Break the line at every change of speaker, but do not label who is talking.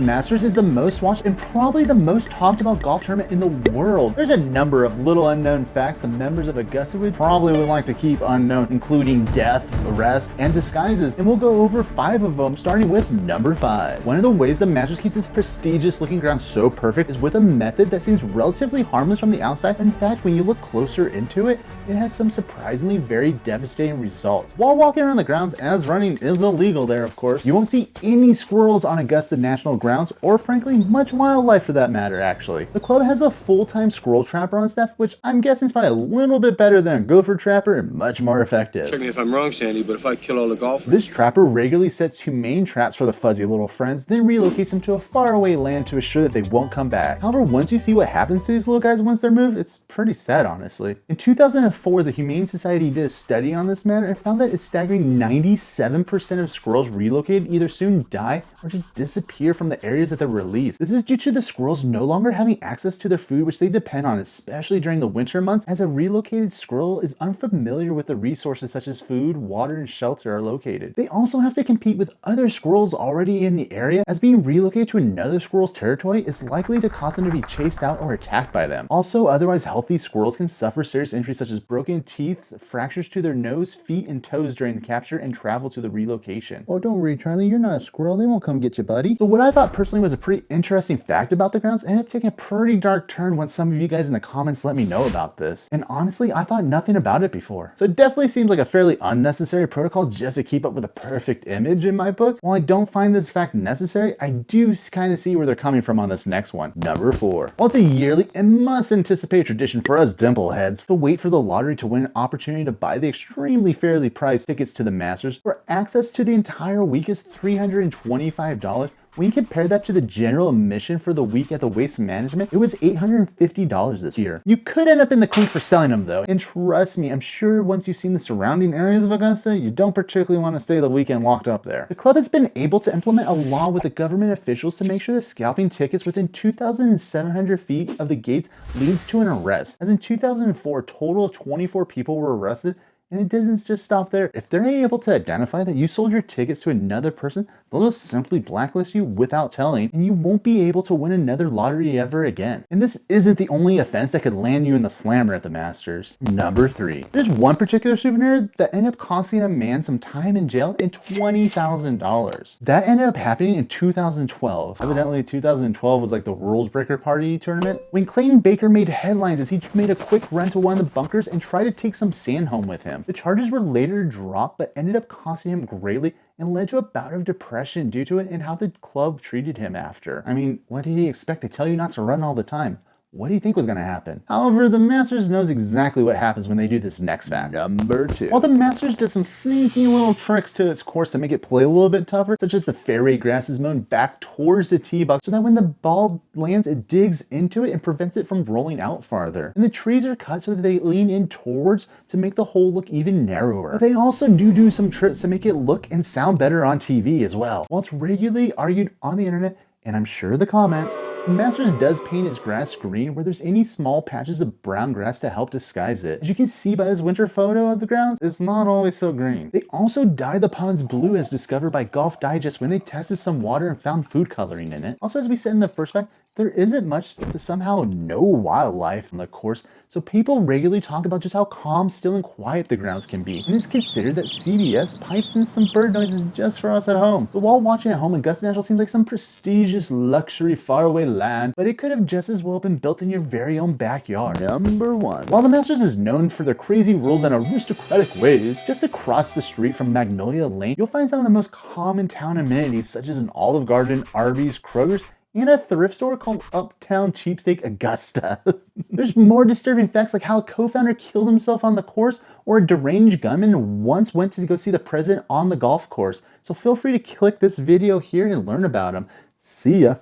Masters is the most watched and probably the most talked about golf tournament in the world. There's a number of little unknown facts the members of Augusta would like to keep unknown, including death, arrest, and disguises, and we'll go over 5 of them, starting with number 5. One of the ways the Masters keeps this prestigious looking ground so perfect is with a method that seems relatively harmless from the outside. In fact, when you look closer into it, it has some surprisingly very devastating results. While walking around the grounds, as running is illegal there of course, you won't see any squirrels on Augusta National grounds, or frankly, much wildlife for that matter actually. The club has a full-time squirrel trapper on staff, which I'm guessing is probably a little bit better than a gopher trapper and much more effective.
Check me if I'm wrong, Sandy, but if I kill all the golfers...
This trapper regularly sets humane traps for the fuzzy little friends, then relocates them to a faraway land to assure that they won't come back. However, once you see what happens to these little guys once they're moved, it's pretty sad honestly. In 2004, the Humane Society did a study on this matter and found that a staggering 97% of squirrels relocated either soon die or just disappear from the areas that they're released. This is due to the squirrels no longer having access to their food, which they depend on, especially during the winter months, as a relocated squirrel is unfamiliar with the resources such as food, water, and shelter are located. They also have to compete with other squirrels already in the area, as being relocated to another squirrel's territory is likely to cause them to be chased out or attacked by them. Also, otherwise healthy squirrels can suffer serious injuries such as broken teeth, fractures to their nose, feet, and toes during the capture and travel to the relocation. Oh, don't worry, Charlie, you're not a squirrel. They won't come get you, buddy. So what I thought personally was a pretty interesting fact about the grounds ended up taking a pretty dark turn once some of you guys in the comments let me know about this. And honestly, I thought nothing about it before. So it definitely seems like a fairly unnecessary protocol just to keep up with a perfect image in my book. While I don't find this fact necessary, I do kind of see where they're coming from on this next one. Number 4. While it's a yearly and must anticipate tradition for us dimple heads to wait for the lottery to win an opportunity to buy the extremely fairly priced tickets to the Masters, where access to the entire week is $325, when you compare that to the general admission for the week at the Waste Management, it was $850 this year. You could end up in the clink for selling them though, and trust me, I'm sure once you've seen the surrounding areas of Augusta, you don't particularly want to stay the weekend locked up there. The club has been able to implement a law with the government officials to make sure that scalping tickets within 2,700 feet of the gates leads to an arrest. As in 2004, a total of 24 people were arrested. And it doesn't just stop there. If they're able to identify that you sold your tickets to another person, they'll just simply blacklist you without telling, and you won't be able to win another lottery ever again. And this isn't the only offense that could land you in the slammer at the Masters. Number 3. There's one particular souvenir that ended up costing a man some time in jail and $20,000. That ended up happening in 2012. Evidently 2012 was like the rules breaker party tournament, when Clayton Baker made headlines as he made a quick run to one of the bunkers and tried to take some sand home with him. The charges were later dropped, but ended up costing him greatly and led to a bout of depression due to it and how the club treated him after. I mean, what did he expect? To tell you not to run all the time. What do you think was going to happen? However, the Masters knows exactly what happens when they do this next fact. Number 2. While the Masters does some sneaky little tricks to its course to make it play a little bit tougher, such as the fairway grass is mown back towards the tee box so that when the ball lands, it digs into it and prevents it from rolling out farther. And the trees are cut so that they lean in towards to make the hole look even narrower. But they also do some tricks to make it look and sound better on TV as well. While it's regularly argued on the internet, and I'm sure the comments, Masters does paint its grass green where there's any small patches of brown grass to help disguise it. As you can see by this winter photo of the grounds, it's not always so green. They also dye the ponds blue as discovered by Golf Digest when they tested some water and found food coloring in it. Also, as we said in the first fact, there isn't much to somehow no wildlife on the course, so people regularly talk about just how calm, still, and quiet the grounds can be. And it's considered that CBS pipes in some bird noises just for us at home. But while watching at home, Augusta National seems like some prestigious luxury faraway land, but it could have just as well been built in your very own backyard. Number 1. While the Masters is known for their crazy rules and aristocratic ways, just across the street from Magnolia Lane, you'll find some of the most common town amenities such as an Olive Garden, Arby's, Kroger's, and a thrift store called Uptown Cheapskate Augusta. There's more disturbing facts like how a co-founder killed himself on the course, or a deranged gunman once went to go see the president on the golf course. So feel free to click this video here and learn about him. See ya.